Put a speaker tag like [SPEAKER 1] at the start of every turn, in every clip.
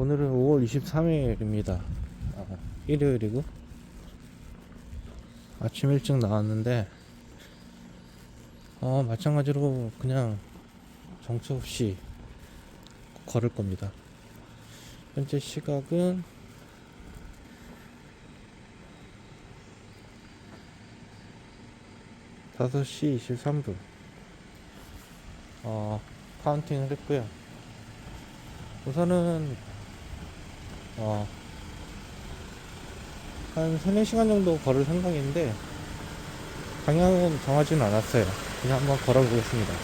[SPEAKER 1] 오늘은 5월 23일입니다. 일요일이고 아침 일찍 나왔는데 마찬가지로 그냥 정처 없이 걸을 겁니다. 현재 시각은 5시 23분. 카운팅을 했고요. 우선은 한 3, 4시간 정도 걸을 생각인데 방향은 정하지는 않았어요. 그냥 한번 걸어보겠습니다.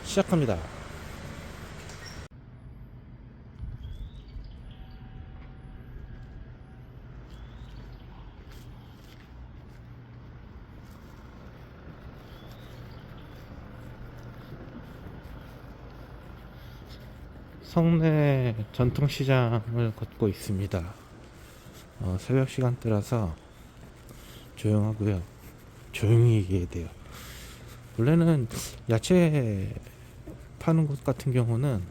[SPEAKER 1] 시작합니다. 성내 전통시장을 걷고 있습니다. 새벽 시간대라서 조용하고요. 조용히 얘기해야 돼요. 원래는 야채 파는 곳 같은 경우는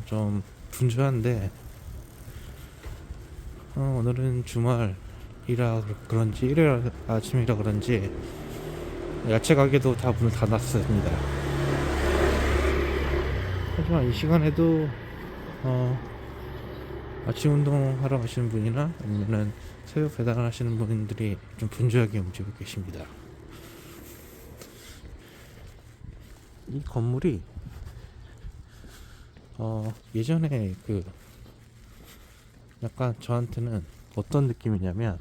[SPEAKER 1] 좀 분주한데 오늘은 주말이라 그런지 일요일 아침이라 그런지 야채 가게도 다 문을 닫았습니다. 하지만 이 시간에도 아침 운동하러 가시는 분이나 아니면은 새벽 배달하시는 분들이 좀 분주하게 움직이고 계십니다. 이 건물이 예전에 약간 저한테는 어떤 느낌이냐면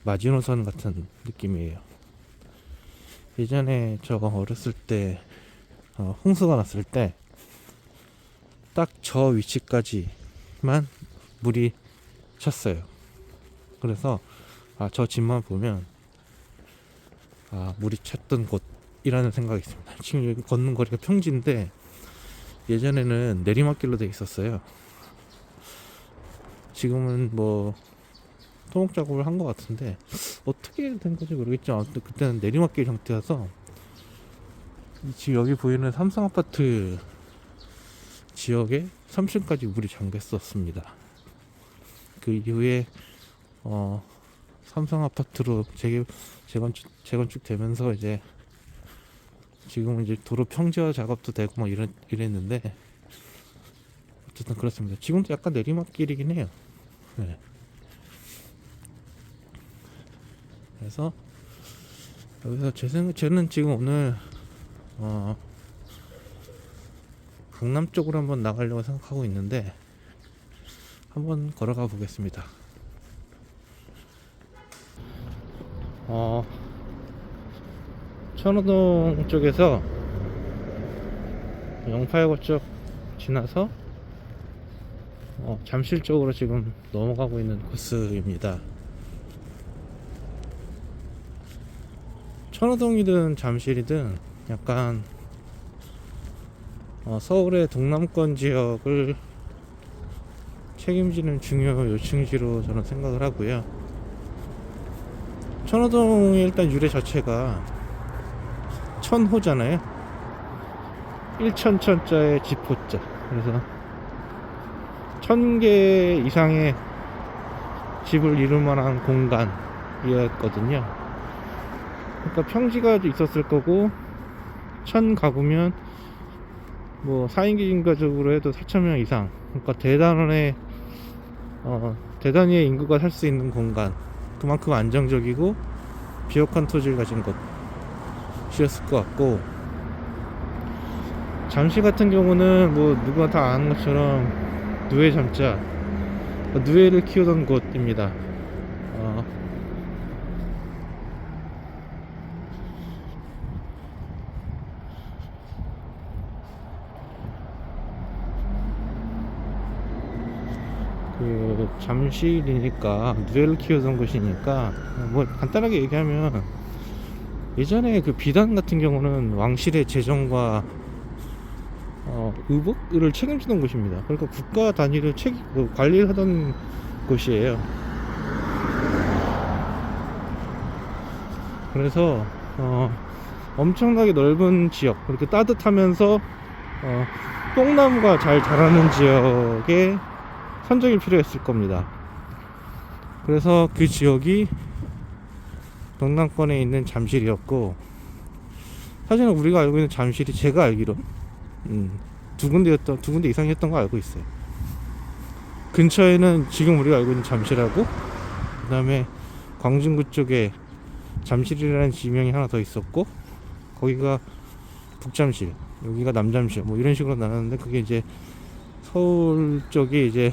[SPEAKER 1] 마지노선 같은 느낌이에요. 예전에 저 어렸을 때 홍수가 났을 때 딱 저 위치까지만 물이 찼어요. 그래서 저 집만 보면 물이 찼던 곳이라는 생각이 있습니다. 지금 여기 걷는 거리가 평지인데 예전에는 내리막길로 돼 있었어요. 지금은 뭐 토목 작업을 한 것 같은데 어떻게 된 건지 모르겠지만 아무튼 그때는 내리막길 형태여서 지금 여기 보이는 삼성 아파트 지역에 3층까지 물이 잠겼었습니다. 그 이후에 삼성 아파트로 재건축 되면서 이제 지금은 이제 도로 평지화 작업도 되고 막 이랬는데 어쨌든 그렇습니다. 지금도 약간 내리막길이긴 해요. 네. 그래서 여기서 저는 지금 오늘 강남 쪽으로 한번 나가려고 생각하고 있는데 한번 걸어가 보겠습니다. 천호동 쪽에서 영파여고 쪽 지나서 잠실 쪽으로 지금 넘어가고 있는 코스입니다. 천호동이든 잠실이든 약간 서울의 동남권 지역을 책임지는 중요 요충지로 저는 생각을 하고요. 천호동의 일단 유래 자체가 천호잖아요. 1천천자의 집호자. 그래서 1000개 이상의 집을 이룰 만한 공간이었거든요. 그러니까 평지가 있었을 거고 1000가구면 뭐 4인 기준 가족으로 해도 4,000명 이상. 그러니까 대단히의 인구가 살 수 있는 공간. 그만큼 안정적이고 비옥한 토지를 가진 곳이었을 것 같고, 잠실 같은 경우는 뭐 누가 다 아는 것처럼 누에 잠자, 누에를 키우던 곳입니다. 잠실이니까 누에를 키우던 곳이니까 뭐 간단하게 얘기하면 예전에 그 비단 같은 경우는 왕실의 재정과 의복을 책임지던 곳입니다. 그러니까 국가 단위로 관리를 하던 곳이에요. 그래서 엄청나게 넓은 지역, 그렇게 따뜻하면서 뽕나무가 잘 자라는 지역에 선정이 필요했을 겁니다. 그래서 그 지역이 경남권에 있는 잠실이었고, 사실은 우리가 알고 있는 잠실이 제가 알기로 두 군데 이상이었던 거 알고 있어요. 근처에는 지금 우리가 알고 있는 잠실하고, 그 다음에 광진구 쪽에 잠실이라는 지명이 하나 더 있었고, 거기가 북잠실, 여기가 남잠실, 뭐 이런 식으로 나눴는데, 그게 이제 서울 쪽이 이제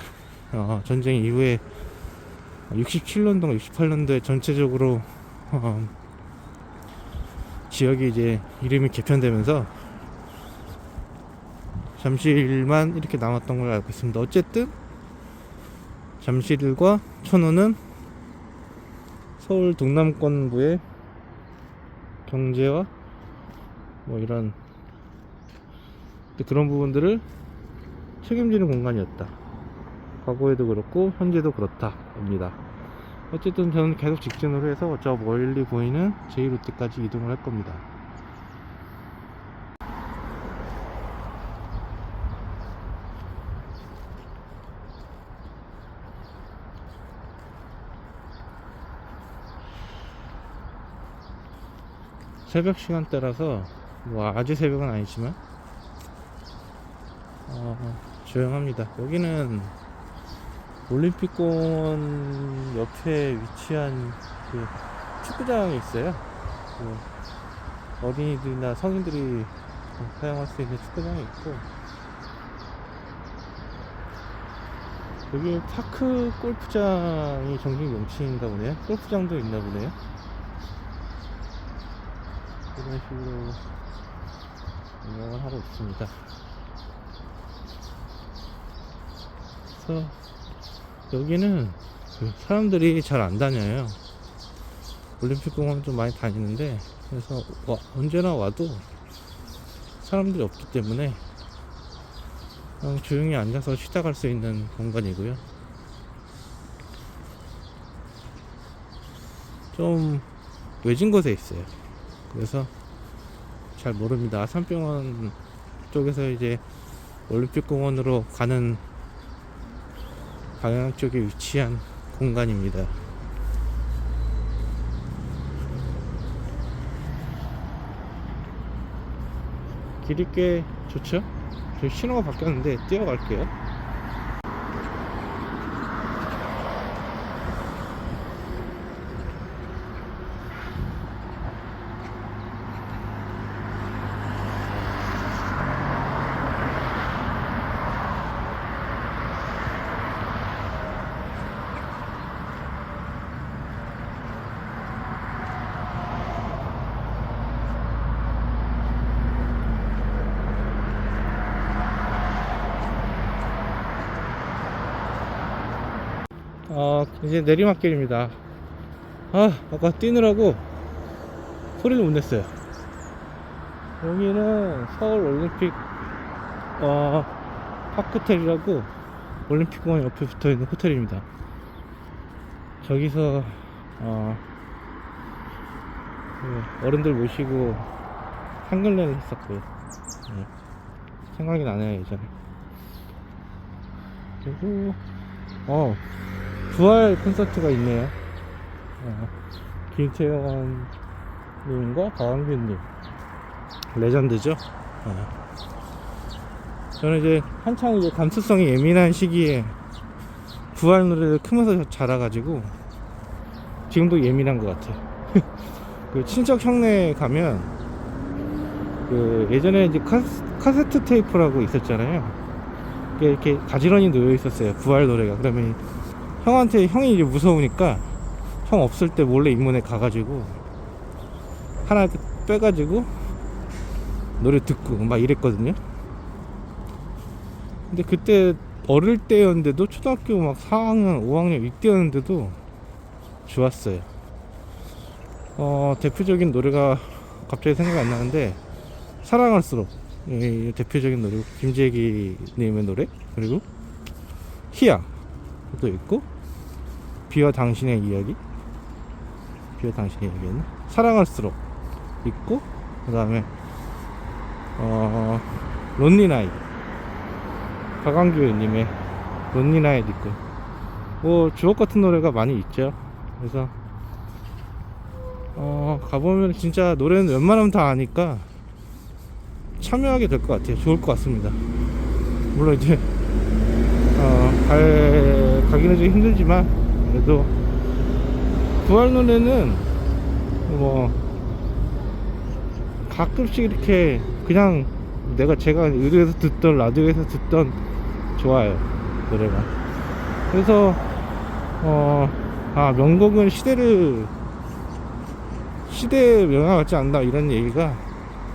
[SPEAKER 1] 전쟁 이후에 67년도인가 68년도에 전체적으로 지역이 이제 이름이 개편되면서 잠실만 이렇게 남았던 걸 알고 있습니다. 어쨌든 잠실과 천호는 서울 동남권부의 경제와 뭐 이런 그런 부분들을 책임지는 공간이었다. 과거에도 그렇고 현재도 그렇다입니다. 어쨌든 저는 계속 직진으로 해서 저 멀리 보이는 제2롯데까지 이동을 할 겁니다. 새벽 시간대라서 뭐 아주 새벽은 아니지만 조용합니다. 여기는 올림픽공원 옆에 위치한 그 축구장이 있어요. 그 어린이들이나 성인들이 사용할 수 있는 축구장이 있고, 여기 파크 골프장이 정식 명칭인가 보네요. 골프장도 있나 보네요. 이런 식으로 운영을 하고 있습니다. 그래서 여기는 사람들이 잘 안 다녀요. 올림픽공원 좀 많이 다니는데, 그래서 언제나 와도 사람들이 없기 때문에 그냥 조용히 앉아서 쉬다 갈 수 있는 공간이고요. 좀 외진 곳에 있어요. 그래서 잘 모릅니다. 아산병원 쪽에서 이제 올림픽공원으로 가는 방향 쪽에 위치한 공간입니다. 길이 꽤 좋죠? 저 신호가 바뀌었는데 뛰어갈게요. 이제 내리막길입니다. 아까 뛰느라고 소리를 못 냈어요. 여기는 서울 올림픽 파크호텔이라고 올림픽공원 옆에 붙어있는 호텔입니다. 저기서 어른들 모시고 한글레를 했었고요. 생각이 나네요, 예전에. 그리고 부활 콘서트가 있네요. 김태원 님과 박완균 님, 레전드죠. 저는 이제 한창 이제 감수성이 예민한 시기에 부활 노래를 크면서 자라가지고 지금도 예민한 것 같아요. 그 친척 형네 가면 그 예전에 이제 카세트 테이프라고 있었잖아요. 이렇게 가지런히 놓여 있었어요, 부활 노래가. 그러면 형이 이제 무서우니까 형 없을 때 몰래 입문에 가가지고 하나 빼가지고 노래 듣고 막 이랬거든요. 근데 그때 어릴 때였는데도, 초등학교 막 4학년 5학년 이때였는데도 좋았어요. 대표적인 노래가 갑자기 생각이 안 나는데, 사랑할수록 대표적인 노래고, 김재기 님의 노래, 그리고 희야도 있고, 비와 당신의 이야기였나? 사랑할수록 있고, 그 다음에 론리나잇, 박완규님의 론리나잇 있고, 뭐 주옥 같은 노래가 많이 있죠. 그래서 가보면 진짜 노래는 웬만하면 다 아니까 참여하게 될 것 같아요. 좋을 것 같습니다. 물론 이제 가기는 좀 힘들지만, 그래도 부활 노래는 뭐 가끔씩 이렇게 그냥 제가 의도에서 듣던, 라디오에서 듣던 좋아요, 노래가. 그래서 명곡은 시대에 영향을 받지 않나, 이런 얘기가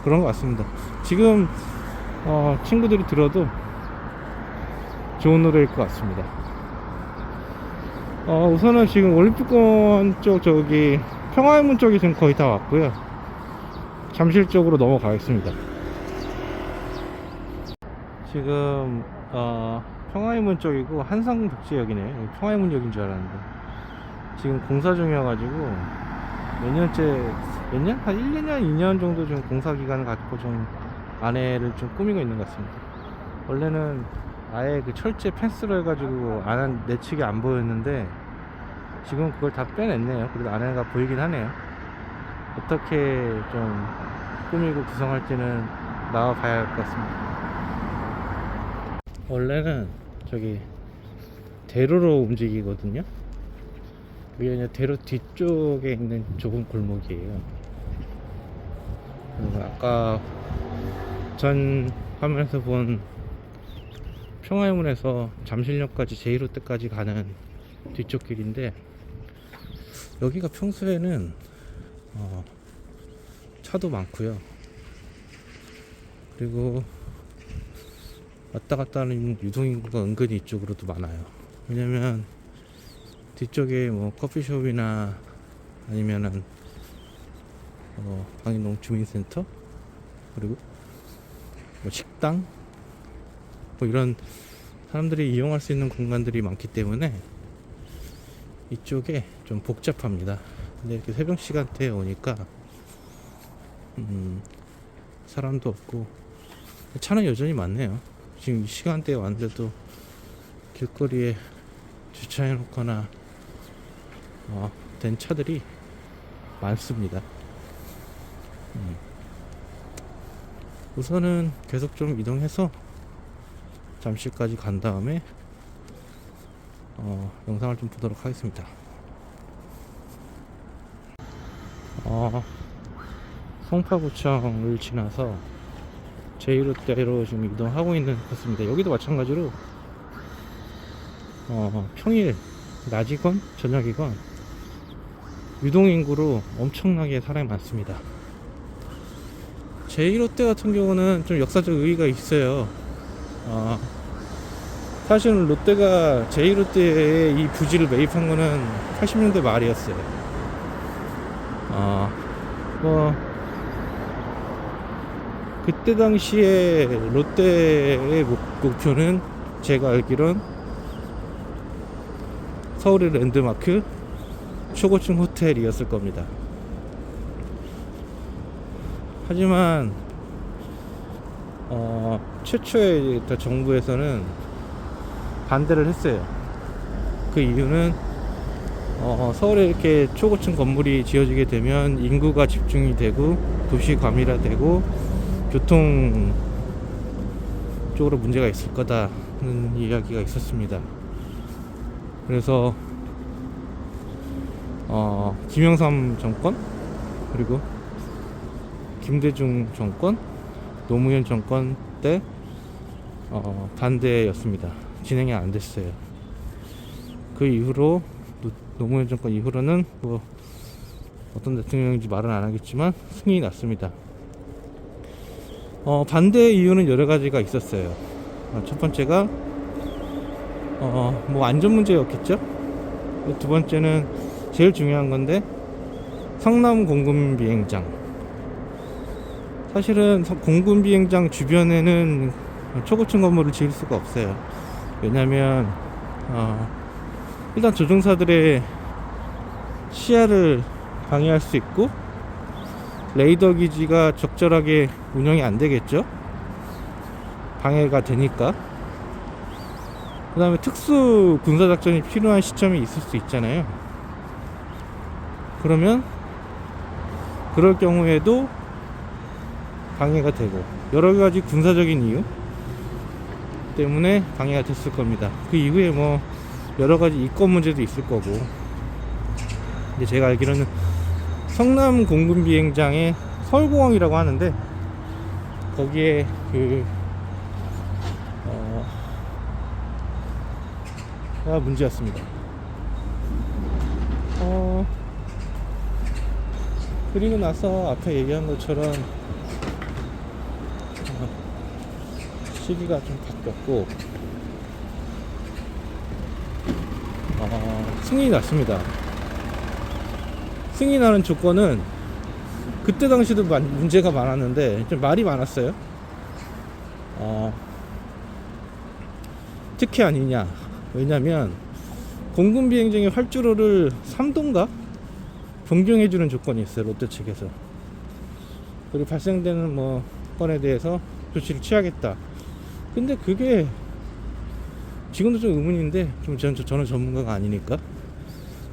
[SPEAKER 1] 그런 것 같습니다. 지금 친구들이 들어도 좋은 노래일 것 같습니다. 우선은 지금 올림픽공원 쪽, 저기 평화의 문 쪽이 지금 거의 다 왔고요. 잠실 쪽으로 넘어가겠습니다. 지금 평화의 문 쪽이고, 한성복지역이네요. 평화의 문역인 줄 알았는데 지금 공사 중이어가지고 몇 년? 한 1년, 2년 정도 좀 공사 기간을 갖고 좀 안에를 좀 꾸미고 있는 것 같습니다. 원래는 아예 그 철제 펜스로 해가지고 내측이 안 보였는데 지금 그걸 다 빼냈네요. 그래도 안에가 보이긴 하네요. 어떻게 좀 꾸미고 구성할지는 나와 봐야 할 것 같습니다. 원래는 저기 대로로 움직이거든요. 이게 이제 대로 뒤쪽에 있는 좁은 골목이에요. 아까 전 화면에서 본 평화의 문에서 잠실역까지 제1호때까지 가는 뒤쪽 길인데, 여기가 평소에는 차도 많고요. 그리고 왔다 갔다 하는 유동인구가 은근히 이쪽으로도 많아요. 왜냐면 뒤쪽에 뭐 커피숍이나 아니면은 방인동 주민센터, 그리고 뭐 식당, 뭐 이런 사람들이 이용할 수 있는 공간들이 많기 때문에 이쪽에 좀 복잡합니다. 근데 이렇게 새벽 시간대에 오니까 사람도 없고 차는 여전히 많네요. 지금 이 시간대에 왔는데도 길거리에 주차해 놓거나 된 차들이 많습니다. 우선은 계속 좀 이동해서 잠실까지 간 다음에 영상을 좀 보도록 하겠습니다. 송파구청을 지나서 제1호대로 지금 이동하고 있는 것 같습니다. 여기도 마찬가지로 평일 낮이건 저녁이건 유동인구로 엄청나게 사람이 많습니다. 제1호대 같은 경우는 좀 역사적 의의가 있어요. 사실은 롯데가 제1호대에 이 부지를 매입한 거는 80년대 말이었어요. 그때 당시에 롯데의 목표는 제가 알기론 서울의 랜드마크 초고층 호텔이었을 겁니다. 하지만 최초의 정부에서는 반대를 했어요. 그 이유는 서울에 이렇게 초고층 건물이 지어지게 되면 인구가 집중이 되고 도시 과밀화되고 교통 쪽으로 문제가 있을 거다는 이야기가 있었습니다. 그래서 김영삼 정권, 그리고 김대중 정권, 노무현 정권 때 반대였습니다. 진행이 안 됐어요. 그 이후로 노무현 정권 이후로는 뭐 어떤 대통령인지 말은 안 하겠지만 승인이 났습니다. 반대 이유는 여러 가지가 있었어요. 첫 번째가 뭐 안전 문제였겠죠. 두 번째는 제일 중요한 건데 성남 공군 비행장. 사실은 공군 비행장 주변에는 초고층 건물을 지을 수가 없어요. 왜냐면 일단 조종사들의 시야를 방해할 수 있고, 레이더 기지가 적절하게 운영이 안 되겠죠. 방해가 되니까. 그 다음에 특수 군사작전이 필요한 시점이 있을 수 있잖아요. 그러면 그럴 경우에도 방해가 되고, 여러가지 군사적인 이유 때문에 방해가 됐을 겁니다. 그 이후에 뭐 여러가지 이권 문제도 있을 거고. 근데 제가 알기로는 성남 공군비행장에 서울공항이라고 하는데, 거기에 가 문제였습니다. 그리고 나서 앞에 얘기한 것처럼 시기가 좀 바뀌었고, 승인이 났습니다. 승인하는 조건은 그때 당시도 문제가 많았는데 좀 말이 많았어요. 특혜 아니냐. 왜냐면 공군 비행장의 활주로를 3도인가 변경해주는 조건이 있어요, 롯데 측에서. 그리고 발생되는 뭐 건에 대해서 조치를 취하겠다. 근데 그게 지금도 좀 의문인데, 저는 전문가가 아니니까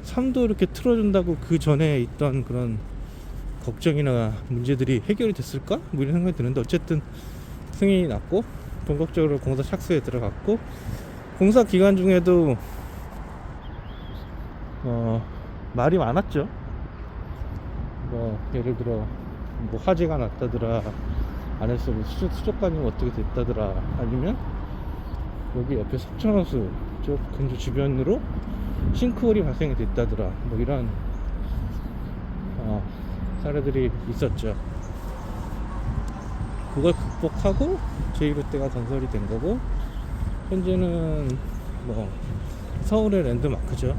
[SPEAKER 1] 3도 이렇게 틀어준다고 그 전에 있던 그런 걱정이나 문제들이 해결이 됐을까? 뭐 이런 생각이 드는데, 어쨌든 승인이 났고 본격적으로 공사 착수에 들어갔고, 공사 기간 중에도 말이 많았죠. 뭐 예를 들어 뭐 화재가 났다더라, 안에서 뭐 수족관이 어떻게 됐다더라, 아니면 여기 옆에 석천호수 쪽 근처 주변으로 싱크홀이 발생이 됐다더라, 뭐 이런 사례들이 있었죠. 그걸 극복하고 제2롯데가 건설이 된 거고, 현재는 뭐 서울의 랜드마크죠.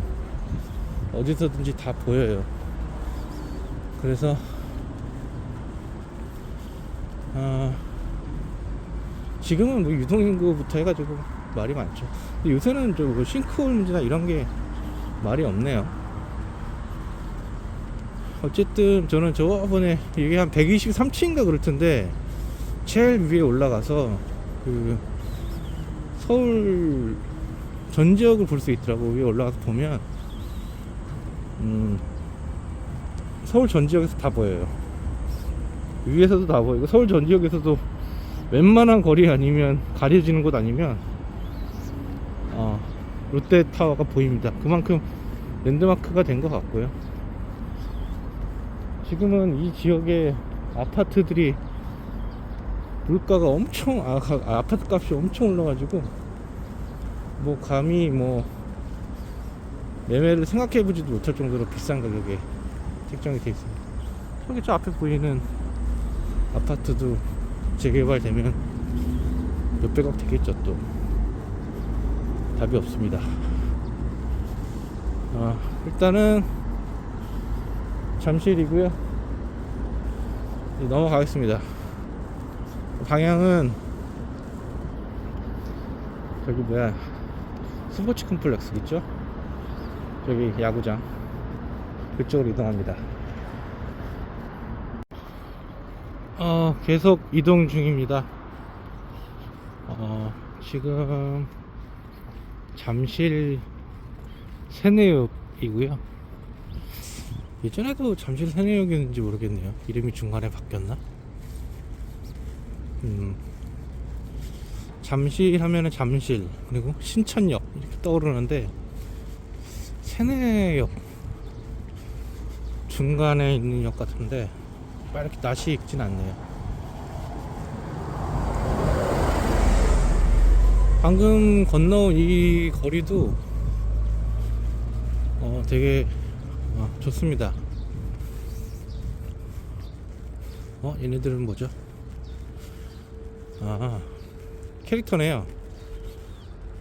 [SPEAKER 1] 어디서든지 다 보여요. 그래서 지금은 뭐 유동인구부터 해가지고 말이 많죠. 근데 요새는 뭐 싱크홀 문제나 이런 게 말이 없네요. 어쨌든 저는 저번에 이게 한 123층인가 그럴 텐데, 제일 위에 올라가서 그 서울 전 지역을 볼 수 있더라고. 위에 올라가서 보면 서울 전 지역에서 다 보여요. 위에서도 다 보이고, 서울 전 지역에서도 웬만한 거리 아니면 가려지는 곳 아니면 롯데타워가 보입니다. 그만큼 랜드마크가 된 것 같고요. 지금은 이 지역의 아파트들이 물가가 엄청 아파트 값이 엄청 올라가지고 뭐 감히 뭐 매매를 생각해보지도 못할 정도로 비싼 가격에 책정이 되어 있습니다. 저기 저 앞에 보이는 아파트도 재개발되면 몇백억 되겠죠. 또 답이 없습니다. 일단은 잠실이고요. 넘어가겠습니다. 방향은 저기 뭐야, 스포츠 컴플렉스 있죠? 저기 야구장 그쪽으로 이동합니다. 계속 이동 중입니다. 지금 잠실 세내역이고요. 예전에도 잠실 세내역이었는지 모르겠네요. 이름이 중간에 바뀌었나? 잠실 하면은 잠실, 그리고 신천역 이렇게 떠오르는데, 세내역 중간에 있는 역 같은데 막 이렇게 낯이 익진 않네요. 방금 건너온 이 거리도 되게 좋습니다. 얘네들은 뭐죠? 캐릭터네요.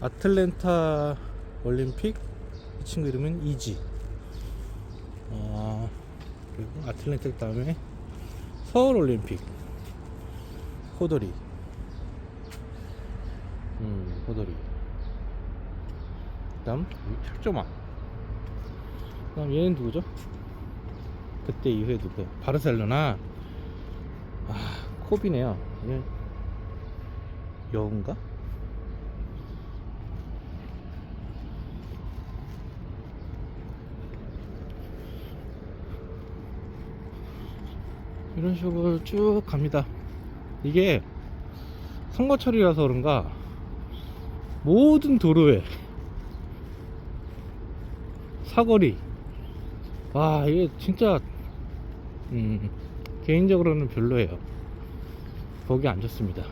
[SPEAKER 1] 아틀랜타 올림픽, 이 친구 이름은 이지. 그리고 아틀랜타 다음에 서울 올림픽 호돌이. 호돌이. 그다음 철조망. 그다음 얘는 누구죠? 그때 이후에 누구? 바르셀로나. 콥이네요. 이게 여운가? 이런 식으로 쭉 갑니다. 이게 선거철이라서 그런가 모든 도로에 사거리, 와 이게 진짜 개인적으로는 별로예요. 보기 안 좋습니다.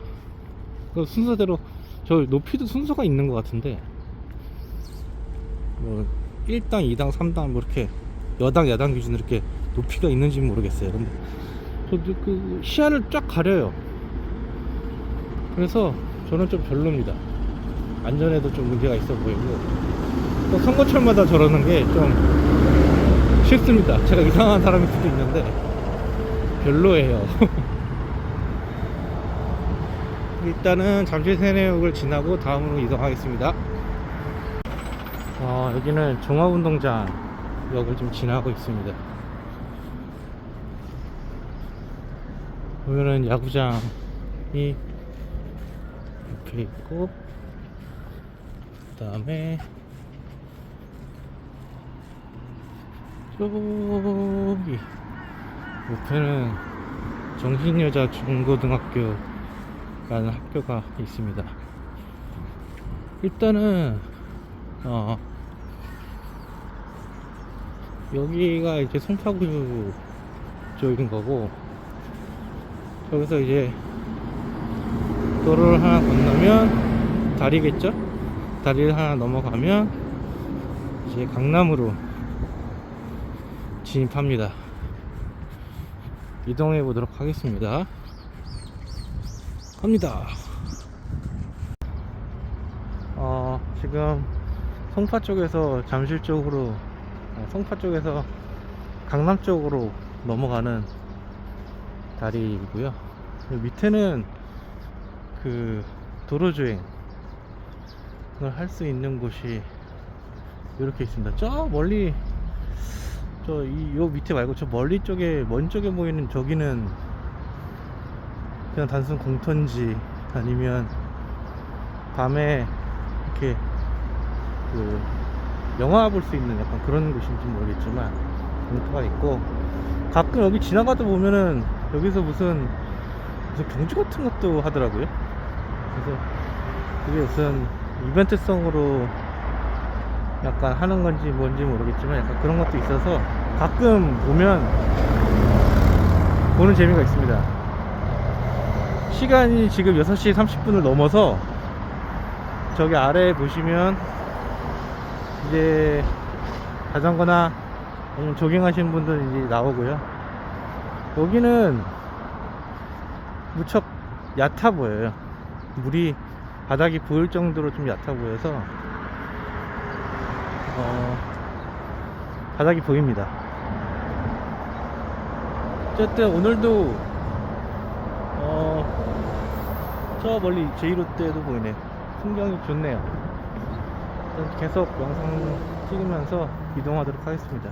[SPEAKER 1] 그 순서대로 저 높이도 순서가 있는 것 같은데 뭐 1당 2당 3당 뭐 이렇게 여당 야당 기준으로 이렇게 높이가 있는지 모르겠어요. 근데 그 시야를 쫙 가려요. 그래서 저는 좀 별로입니다. 안전에도 좀 문제가 있어 보이고, 또 선거철마다 저러는 게 좀 싫습니다. 제가 이상한 사람일 수도 있는데 별로예요. 일단은 잠실 세내역을 지나고 다음으로 이동하겠습니다. 여기는 종합운동장 역을 좀 지나고 있습니다. 보면은 야구장이 옆에 있고, 그 다음에 저기 옆에는 정신여자 중고등학교라는 학교가 있습니다. 일단은 여기가 이제 송파구 쪽인 거고, 여기서 이제 도로를 하나 건너면 다리겠죠? 다리를 하나 넘어가면 이제 강남으로 진입합니다. 이동해 보도록 하겠습니다. 갑니다. 지금 송파 쪽에서 잠실 쪽으로, 송파 쪽에서 강남 쪽으로 넘어가는 다리이고요. 밑에는 그 도로주행을 할 수 있는 곳이 이렇게 있습니다. 저 멀리, 요 밑에 말고 저 멀리 쪽에, 먼 쪽에 보이는 저기는 그냥 단순 공터인지 아니면 밤에 이렇게 그 영화 볼 수 있는 약간 그런 곳인지 모르겠지만 공터가 있고, 가끔 여기 지나가다 보면은 여기서 무슨 경주 같은 것도 하더라고요. 그래서 그게 무슨 이벤트성으로 약간 하는 건지 뭔지 모르겠지만 약간 그런 것도 있어서 가끔 보면 보는 재미가 있습니다. 시간이 지금 6시 30분을 넘어서 저기 아래에 보시면 이제 자전거나 아니면 조깅 하시는 분들 이제 나오고요. 여기는 무척 얕아 보여요. 물이 바닥이 보일 정도로 좀 얕아 보여서 바닥이 보입니다. 어쨌든 오늘도 저 멀리 제1호대도 보이네. 풍경이 좋네요. 계속 영상 찍으면서 이동하도록 하겠습니다.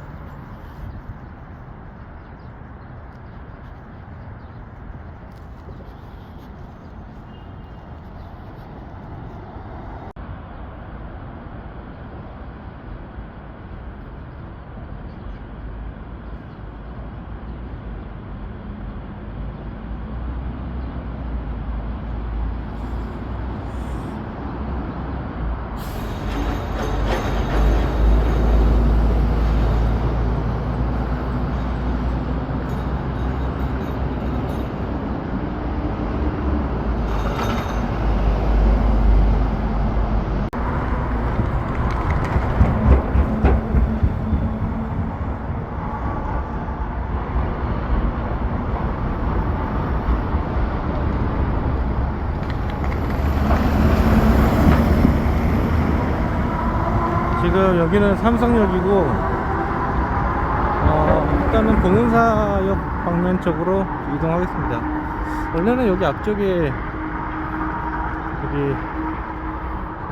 [SPEAKER 1] 지금 여기는 삼성역이고, 일단은 봉은사역 방면 쪽으로 이동하겠습니다. 원래는 여기 앞쪽에 여기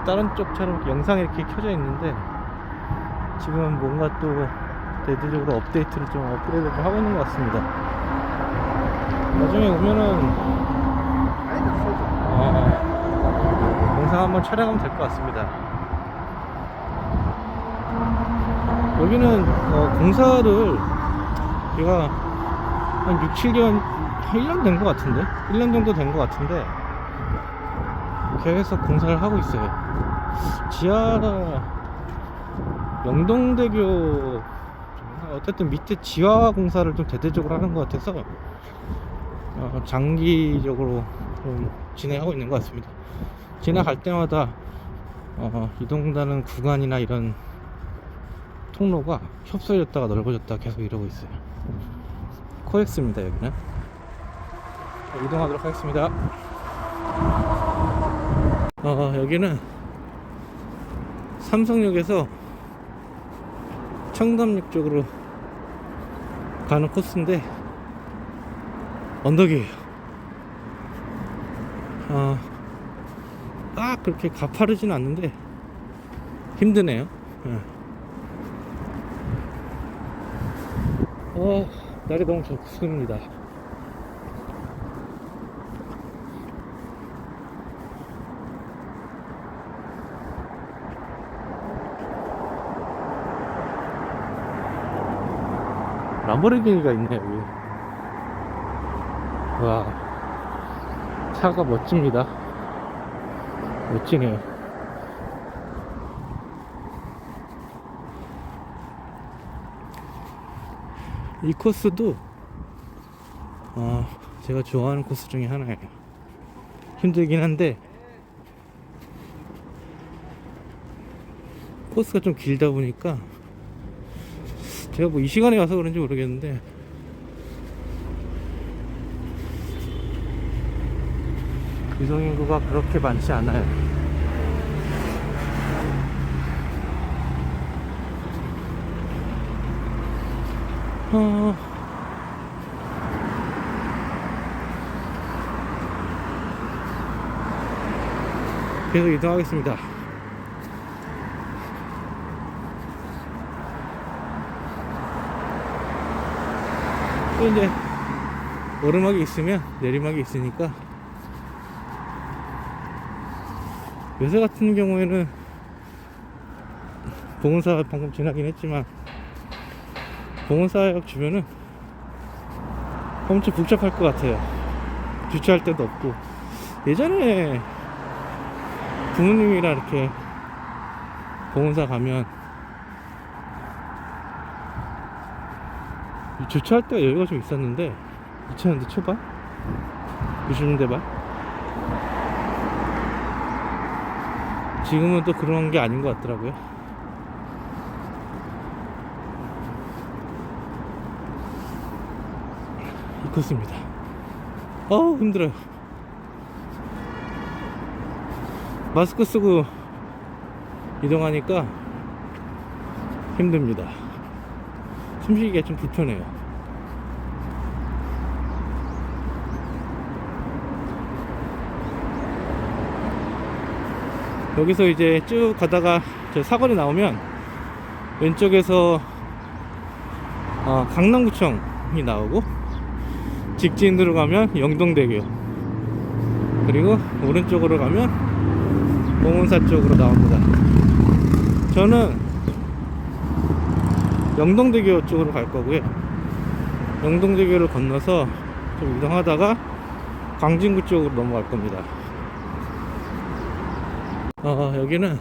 [SPEAKER 1] 다른 쪽처럼 영상이 이렇게 켜져 있는데 지금 뭔가 또 대대적으로 업데이트를 좀 업그레이드를 하고 있는 것 같습니다. 나중에 오면은 영상 한번 촬영하면 될 것 같습니다. 여기는 공사를 제가 한 6, 7개월, 한 1년 된 것 같은데, 1년 정도 된 것 같은데 계속 공사를 하고 있어요. 지하 영동대교, 어쨌든 밑에 지하 공사를 좀 대대적으로 하는 것 같아서 장기적으로 좀 진행하고 있는 것 같습니다. 지나갈 때마다 이동하는 구간이나 이런 통로가 협소해졌다가 넓어졌다가 계속 이러고 있어요. 코엑스입니다. 여기는 이동하도록 하겠습니다. 여기는 삼성역에서 청담역 쪽으로 가는 코스인데 언덕이에요. 그렇게 가파르진 않는데 힘드네요. 날이 너무 좋습니다. 람보르기니가 있네 여기. 와, 차가 멋집니다. 멋지네요. 이 코스도 제가 좋아하는 코스 중에 하나예요. 힘들긴 한데 코스가 좀 길다 보니까, 제가 뭐 이 시간에 와서 그런지 모르겠는데 이동인구가 그렇게 많지 않아요. 계속 이동하겠습니다. 또 이제 오르막이 있으면 내리막이 있으니까, 요새 같은 경우에는 봉은사 방금 지나긴 했지만 봉은사역 주변은 엄청 복잡할 것 같아요. 주차할 데도 없고. 예전에 부모님이랑 이렇게 봉은사 가면 주차할 때가 여유가 좀 있었는데 2000년대 초반? 90년대 말? 지금은 또 그런 게 아닌 것 같더라고요. 이 코스입니다. 힘들어요. 마스크 쓰고 이동하니까 힘듭니다. 숨쉬기가 좀 불편해요. 여기서 이제 쭉 가다가 저 사거리 나오면 왼쪽에서 강남구청이 나오고, 직진으로 가면 영동대교, 그리고 오른쪽으로 가면 봉은사 쪽으로 나옵니다. 저는 영동대교 쪽으로 갈 거고요. 영동대교를 건너서 좀 이동하다가 광진구 쪽으로 넘어갈 겁니다. 여기는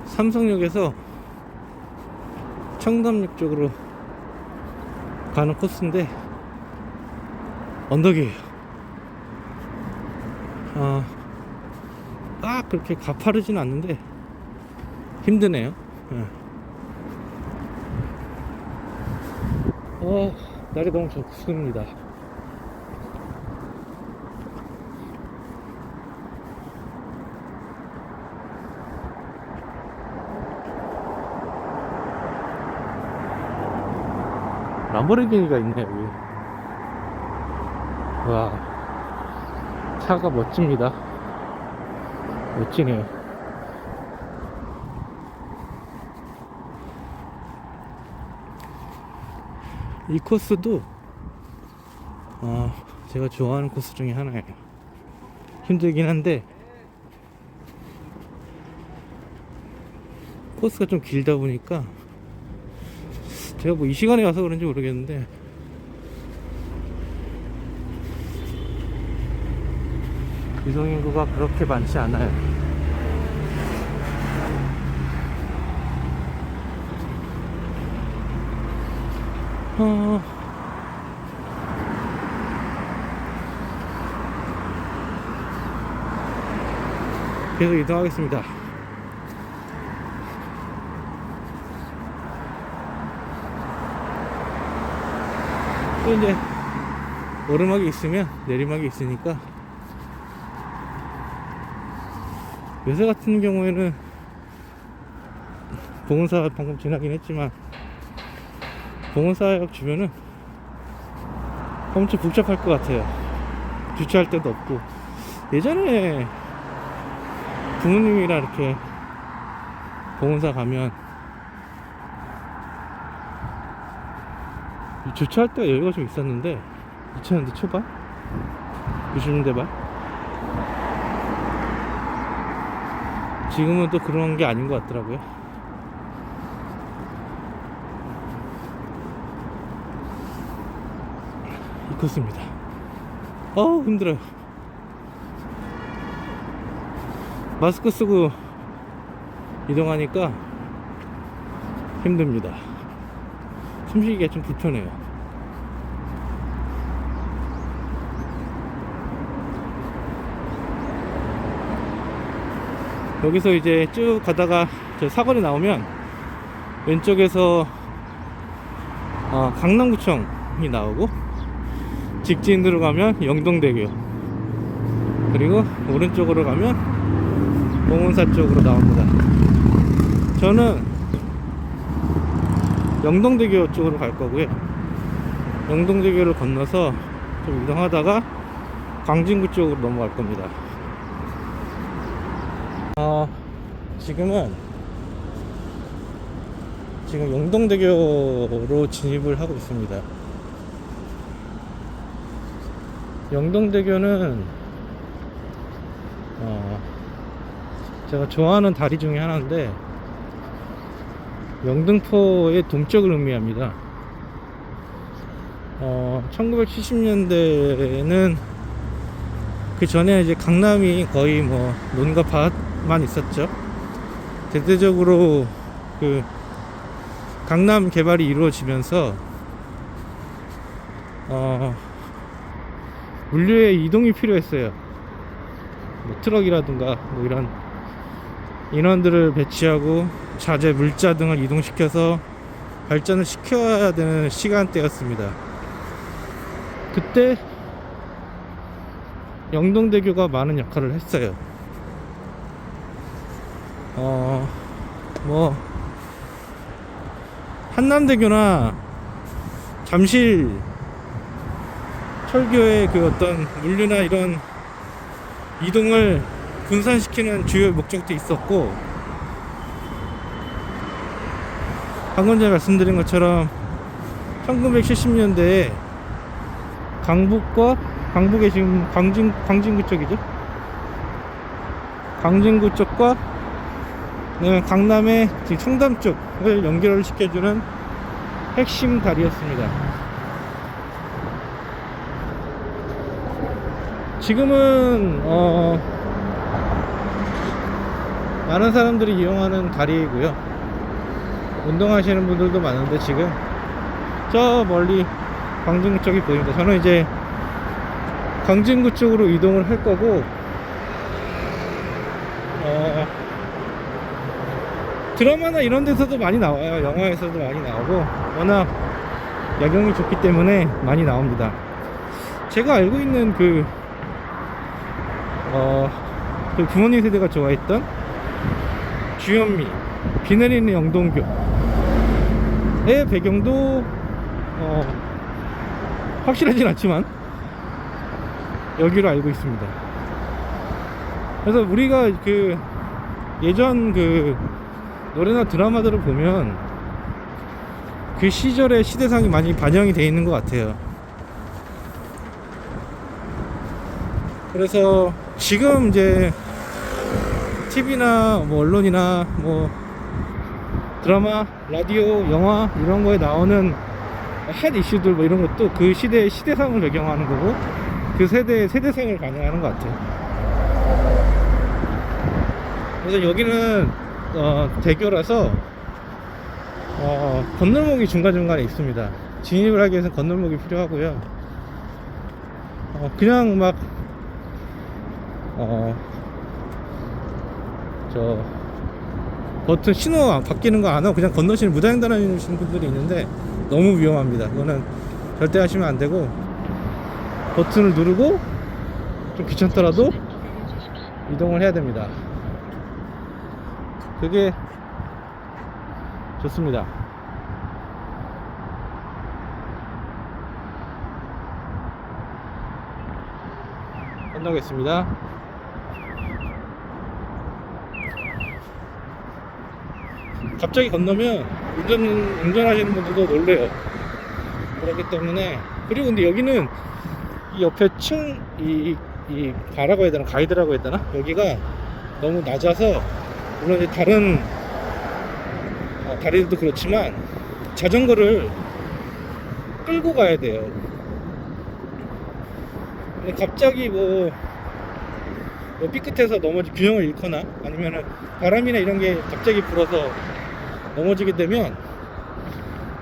[SPEAKER 1] 삼성역에서 청담역 쪽으로 가는 코스인데 언덕이에요. 그렇게 가파르진 않는데 힘드네요. 날이 너무 좋습니다. 람보르기니가 있네 여기. 와, 차가 멋집니다. 멋지네요. 이 코스도
[SPEAKER 2] 제가 좋아하는 코스 중에 하나예요. 힘들긴 한데 코스가 좀 길다 보니까 제가 뭐 이 시간에 와서 그런지 모르겠는데 유동인구가 그렇게 많지 않아요. 계속 이동하겠습니다. 또 이제 오르막이 있으면 내리막이 있으니까 요새 같은 경우에는 봉은사 방금 지나긴 했지만 봉은사역 주변은 엄청 복잡할 것 같아요. 주차할 데도 없고. 예전에 부모님이랑 이렇게 봉은사 가면 주차할 때가 여유가 좀 있었는데 2000년대 초반? 90년대 말? 지금은 또 그런 게 아닌 것 같더라고요. 이 코스입니다. 힘들어요. 마스크 쓰고 이동하니까 힘듭니다. 숨쉬기가 좀 불편해요. 여기서 이제 쭉 가다가 저 사거리 나오면 왼쪽에서 강남구청이 나오고 직진으로 가면 영동대교, 그리고 오른쪽으로 가면 봉은사 쪽으로 나옵니다. 저는 영동대교 쪽으로 갈 거고요. 영동대교를 건너서 좀 이동하다가 광진구 쪽으로 넘어갈 겁니다. 지금 영동대교로 진입을 하고 있습니다. 영동대교는 제가 좋아하는 다리 중에 하나인데 영등포의 동쪽을 의미합니다. 1970년대에는 그 전에 이제 강남이 거의 뭐 논과 밭만 있었죠. 대대적으로 그 강남 개발이 이루어지면서 물류의 이동이 필요했어요. 뭐 트럭이라든가 뭐 이런 인원들을 배치하고 자재, 물자 등을 이동시켜서 발전을 시켜야 되는 시간대였습니다. 그때 영동대교가 많은 역할을 했어요. 뭐 한남대교나 잠실 철교의 그 어떤 물류나 이런 이동을 분산시키는 주요 목적도 있었고, 방금 전에 말씀드린 것처럼 1970년대에 강북에 지금 광진구 쪽이죠. 광진구 쪽과 강남의 청담 쪽을 연결을 시켜주는 핵심 다리였습니다. 지금은 많은 사람들이 이용하는 다리이고요. 운동하시는 분들도 많은데 지금 저 멀리 광진구 쪽이 보입니다. 저는 이제 광진구 쪽으로 이동을 할 거고, 드라마나 이런 데서도 많이 나와요. 영화에서도 많이 나오고 워낙 야경이 좋기 때문에 많이 나옵니다. 제가 알고 있는 그 부모님 세대가 좋아했던 주현미, 비 내리는 영동교의 배경도 확실하진 않지만 여기로 알고 있습니다. 그래서 우리가 그 예전 그 노래나 드라마들을 보면 그 시절의 시대상이 많이 반영이 되어 있는 것 같아요. 그래서 지금 이제 TV나 뭐 언론이나 뭐 드라마, 라디오, 영화 이런 거에 나오는 핫 이슈들 뭐 이런 것도 그 시대의 시대상을 배경하는 거고 그 세대의 세대상을 반영하는 것 같아요. 그래서 여기는 대교라서 건널목이 중간중간에 있습니다. 진입을 하기 위해서는 건널목이 필요하고요. 그냥 막 저 버튼 신호 바뀌는 거 안 하고 그냥 건너시는 무단횡단하시는 분들이 있는데 너무 위험합니다. 그거는 절대 하시면 안 되고 버튼을 누르고 좀 귀찮더라도 이동을 해야 됩니다. 그게 좋습니다. 건너겠습니다. 갑자기 건너면 운전하시는 분들도 놀래요. 그렇기 때문에 그리고 근데 여기는 이 옆에 이 가라고 해야 되나 가이드라고 해야 되나 여기가 너무 낮아서 물론 이제 다른 다리들도 그렇지만 자전거를 끌고 가야 돼요. 근데 갑자기 뭐 삐끗해서 균형을 잃거나 아니면은 바람이나 이런 게 갑자기 불어서 넘어지게 되면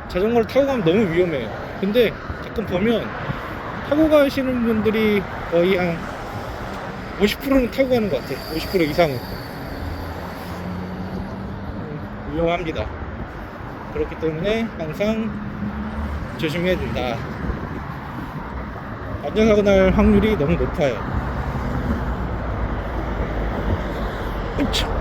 [SPEAKER 2] 자전거를 타고 가면 너무 위험해요. 근데 가끔 보면 타고 가시는 분들이 거의 한 50%는 타고 가는 것 같아요. 50% 이상은. 위험합니다. 그렇기 때문에 항상 조심해야 된다. 안전사고 날 확률이 너무 높아요. 으차.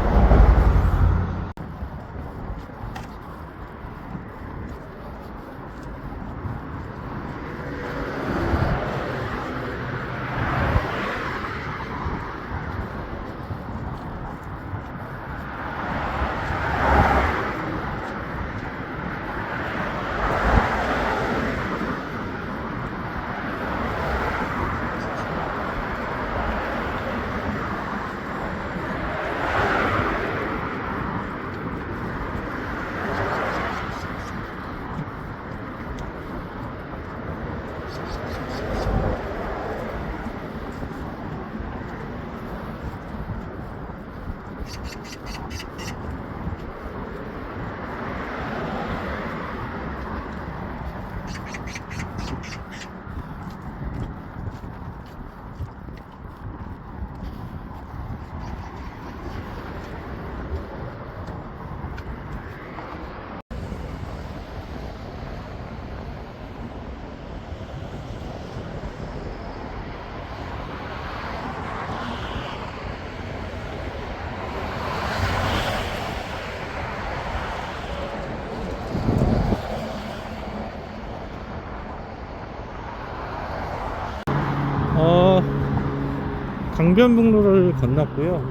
[SPEAKER 2] 강변북로를 건넜고요.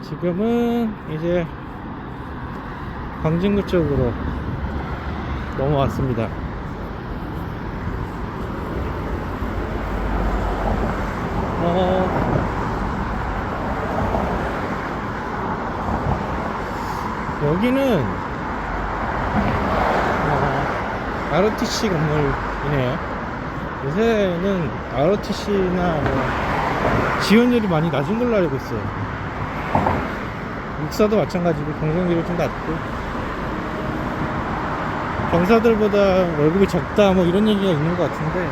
[SPEAKER 2] 지금은 이제 광진구 쪽으로 넘어왔습니다. 여기는 ROTC 건물이네요. 요새는 ROTC나 뭐 지원율이 많이 낮은 걸로 알고 있어요. 육사도 마찬가지고 경쟁률이 좀 낮고 경사들보다 월급이 적다 뭐 이런 얘기가 있는 것 같은데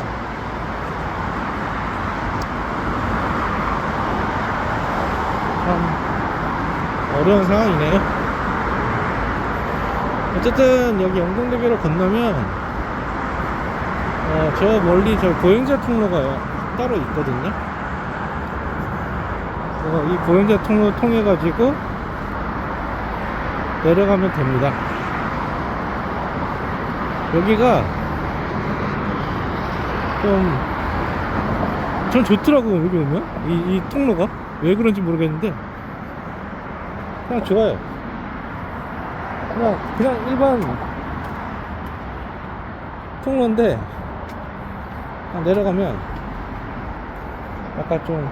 [SPEAKER 2] 참 어려운 상황이네요. 어쨌든 여기 영동대교를 건너면 저 멀리 저 보행자 통로가 따로 있거든요. 이 보행자 통로 통해 가지고 내려가면 됩니다. 여기가 전 좋더라고요. 여기 오면 이 통로가 왜 그런지 모르겠는데 그냥 좋아요. 그냥 일반 통로인데 내려가면 약간 좀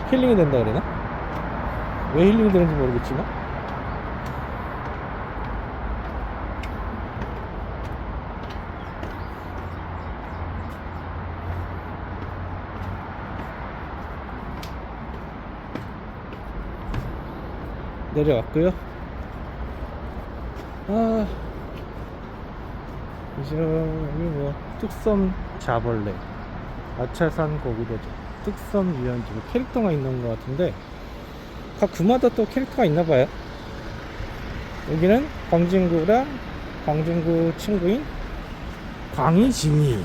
[SPEAKER 2] 힐링이 된다 그러나? 왜 힐링이 되는지 모르겠지만 내려왔고요. 이제 여기 뭐 뚝섬 자벌레, 아차산 고기도전, 뚝섬 유연지 뭐 캐릭터가 있는 것 같은데 각 구마다 또 캐릭터가 있나봐요. 여기는 광진구랑 광진구 친구인 광희진이,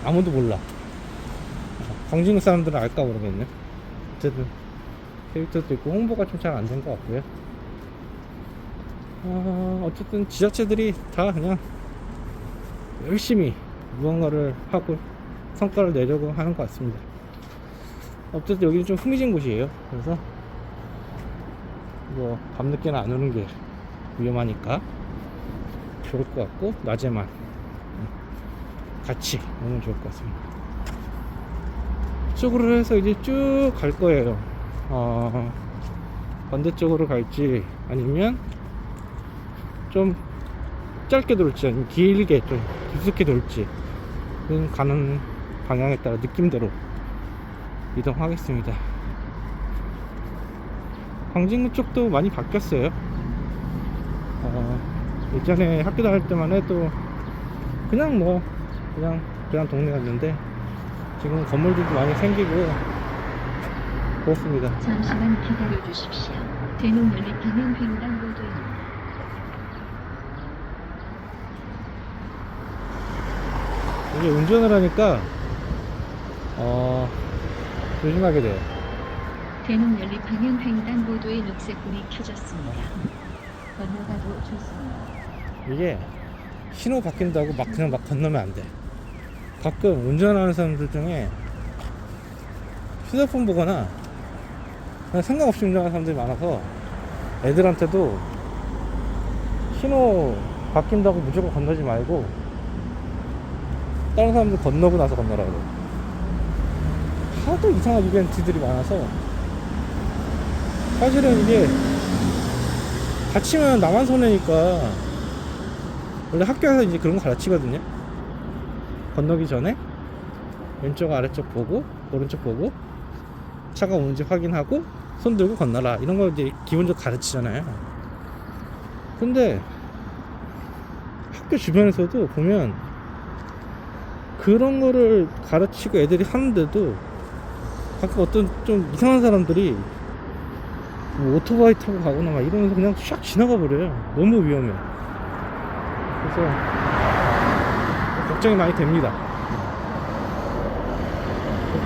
[SPEAKER 2] 아무도 몰라. 광진구 사람들은 알까 모르겠네. 어쨌든 캐릭터도 있고 홍보가 좀 잘 안 된 것 같고요. 어쨌든 지자체들이 다 그냥 열심히 무언가를 하고 성과를 내려고 하는 것 같습니다. 어쨌든 여기는 좀 흥미진 곳이에요. 그래서 뭐 밤늦게는 안 오는 게 위험하니까 좋을 것 같고, 낮에만 같이 오면 좋을 것 같습니다. 이쪽으로 해서 이제 쭉 갈 거예요. 반대쪽으로 갈지 아니면 좀 짧게 돌지 아니면 길게 좀 깊숙이 돌지 가는 방향에 따라 느낌대로 이동하겠습니다. 광진구 쪽도 많이 바뀌었어요. 예전에 학교 다닐 때만 해도 그냥 그냥 동네였는데 지금 건물들도 많이 생기고 그렇습니다.
[SPEAKER 3] 잠시만 기다려 주십시오. 대농 연립하는 횡단보도입니다.
[SPEAKER 2] 이게 운전을 하니까 조심하게 돼요.
[SPEAKER 3] 대농 연립하는 횡단보도에 녹색불이 켜졌습니다. 건너가도 좋습니다.
[SPEAKER 2] 이게 신호 바뀐다고 그냥 막 건너면 안 돼. 가끔 운전하는 사람들 중에 휴대폰 보거나 그냥 생각 없이 운전하는 사람들이 많아서 애들한테도 신호 바뀐다고 무조건 건너지 말고 다른 사람들 건너고 나서 건너라고. 하도 이상한 이벤트들이 많아서 사실은 이게 다치면 나만 손해니까 원래 학교에서 이제 그런 거 가르치거든요. 건너기 전에 왼쪽 아래쪽 보고 오른쪽 보고 차가 오는지 확인하고 손 들고 건너라, 이런 거 이제 기본적으로 가르치잖아요. 근데 학교 주변에서도 보면 그런 거를 가르치고 애들이 하는데도 가끔 어떤 좀 이상한 사람들이 뭐 오토바이 타고 가거나 막 이러면서 그냥 샥 지나가 버려요. 너무 위험해. 그래서 걱정이 많이 됩니다.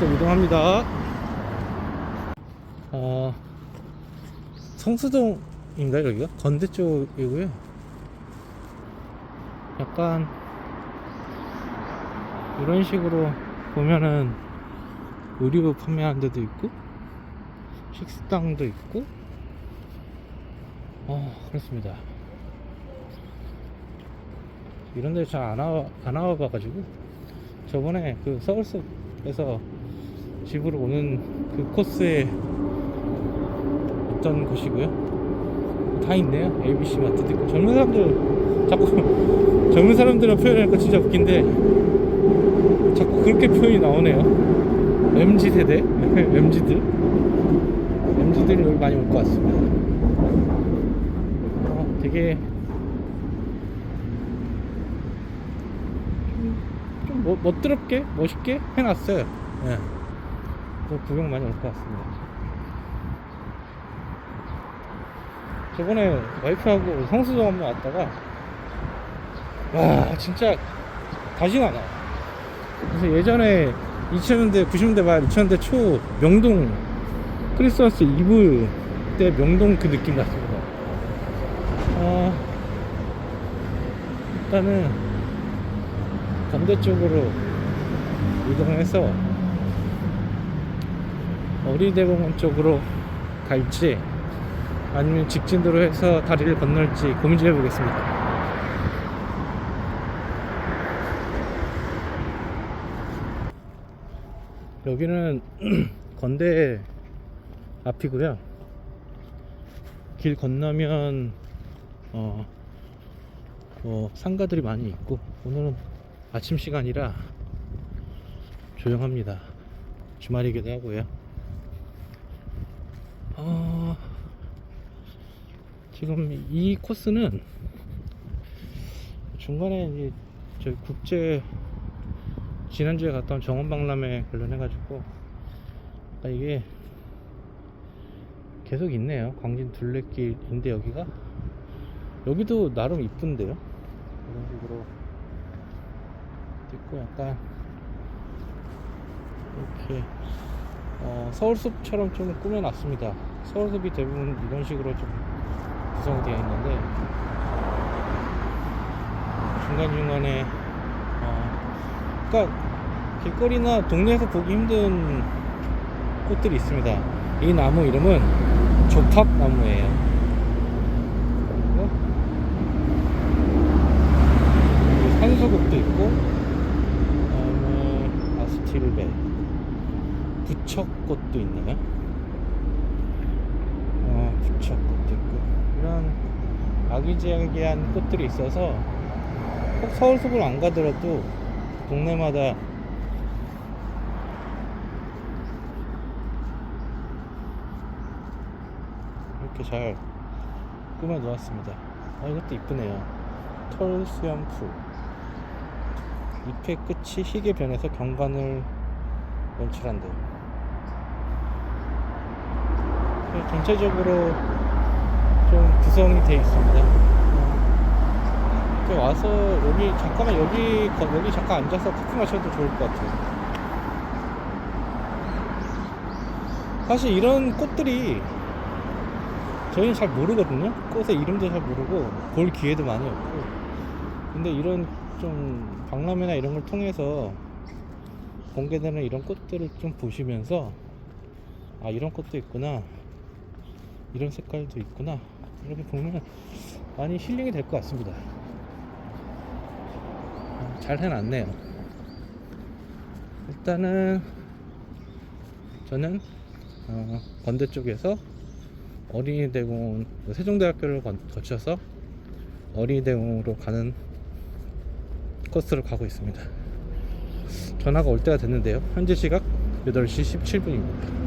[SPEAKER 2] 또 이동합니다. 성수동인가요? 여기가? 건대 쪽이고요. 약간 이런 식으로 보면은 의류 판매하는 데도 있고 식당도 있고 그렇습니다. 이런 데 잘 안 와봐가지고 저번에 그 서울숲에서 집으로 오는 그 코스에 있던 곳이고요. 다 있네요. ABC 마트도 있고. 젊은 사람들 자꾸 젊은 사람들을 표현하니까 진짜 웃긴데 자꾸 그렇게 표현이 나오네요. MZ 세대 MZ들이 여기 많이 올 것 같습니다. 되게 좀 멋스럽게 멋있게 해놨어요. 예. 구경 많이 올 것 같습니다. 저번에 와이프하고 성수동 한번 왔다가 와 진짜 다시가 안 와. 그래서 예전에 2000년대 90년대 말 2000년대 초 명동 크리스마스 이브 때 명동 그 느낌 났습니다. 일단은 건대 쪽으로 이동해서 어린이대공원 쪽으로 갈지 아니면 직진도로 해서 다리를 건널지 고민 좀 해보겠습니다. 여기는 건대 앞이고요. 길 건너면 상가들이 많이 있고, 오늘은 아침 시간이라 조용합니다. 주말이기도 하고요. 지금 이 코스는 중간에 이제 저희 국제 지난주에 갔다 온 정원박람회 관련해가지고 이게 계속 있네요. 광진 둘레길인데 여기도 나름 이쁜데요. 이런 식으로 있고 약간 이렇게 서울숲처럼 좀 꾸며놨습니다. 서울숲이 대부분 이런 식으로 좀 구성이 되어 있는데 중간중간에 그러니까 길거리나 동네에서 보기 힘든 꽃들이 있습니다. 이 나무 이름은 조팝나무예요. 그리고 여기 산소국도 있고, 그다음에 아스틸베, 부척꽃도 있네요. 부척꽃도 있고, 이런 아기자기한 꽃들이 있어서 꼭 서울숲을 안 가더라도 동네마다 이렇게 잘 꾸며 놓았습니다. 이것도 이쁘네요. 털 수염풀, 잎의 끝이 희게 변해서 경관을 연출한다. 전체적으로 좀 구성이 되어 있습니다. 이렇게 와서 여기 잠깐 앉아서 커피 마셔도 좋을 것 같아요. 사실 이런 꽃들이 저희는 잘 모르거든요. 꽃의 이름도 잘 모르고 볼 기회도 많이 없고, 근데 이런 좀 박람회나 이런 걸 통해서 공개되는 이런 꽃들을 좀 보시면서 이런 꽃도 있구나, 이런 색깔도 있구나, 이렇게 보면 많이 힐링이 될 것 같습니다. 잘 해놨네요. 일단은 저는 건대 쪽에서 어린이대공원, 세종대학교를 거쳐서 어린이대공원으로 가는 코스로 가고 있습니다. 전화가 올 때가 됐는데요. 현재 시각 8시 17분입니다.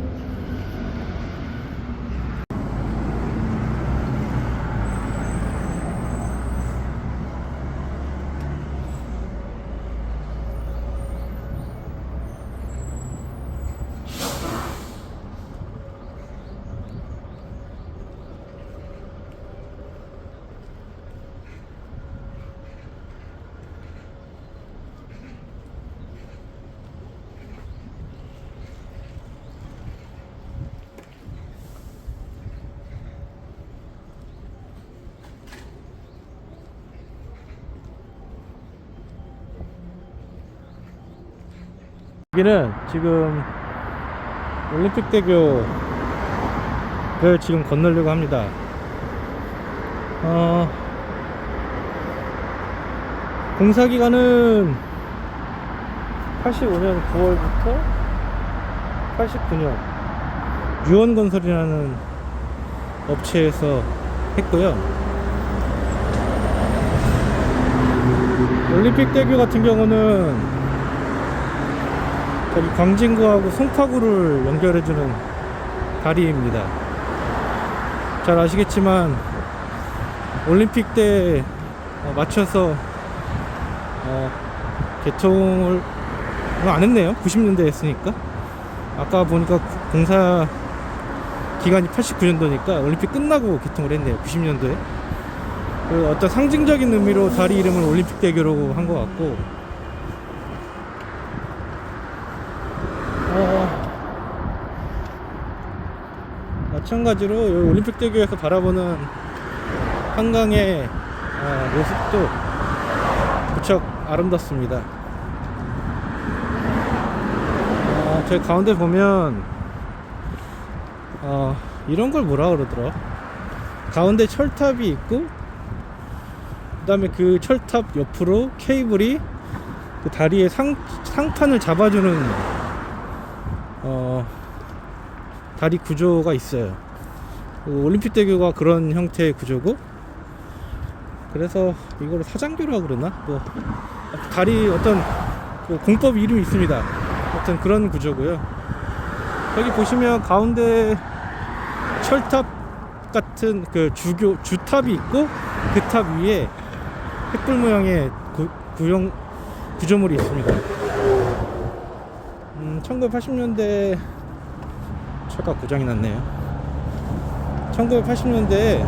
[SPEAKER 2] 여기는 지금 올림픽대교를 지금 건너려고 합니다. 공사기간은 85년 9월부터 89년 유원건설이라는 업체에서 했고요. 올림픽대교 같은 경우는 저기 광진구하고 송파구를 연결해주는 다리입니다. 잘 아시겠지만 올림픽 때 맞춰서 개통을 안 했네요. 90년대에 했으니까. 아까 보니까 공사 기간이 89년도니까 올림픽 끝나고 개통을 했네요. 90년도에. 그 어떤 상징적인 의미로 다리 이름을 올림픽대교라고 한 것 같고, 마찬가지로 여기 올림픽대교에서 바라보는 한강의 모습도 무척 아름답습니다. 저희 가운데 보면 이런 걸 뭐라 그러더라. 가운데 철탑이 있고, 그 다음에 그 철탑 옆으로 케이블이 그 다리의 상판을 잡아주는 다리 구조가 있어요. 올림픽대교가 그런 형태의 구조고, 그래서 이거를 사장교라고 그러나? 뭐 다리 어떤 공법 이름이 있습니다. 어떤 그런 구조고요. 여기 보시면 가운데 철탑 같은 그 주탑이 있고, 그 탑 위에 횃불 모양의 구조물이 있습니다. 1980년대 차가 고장이 났네요. 1980년대에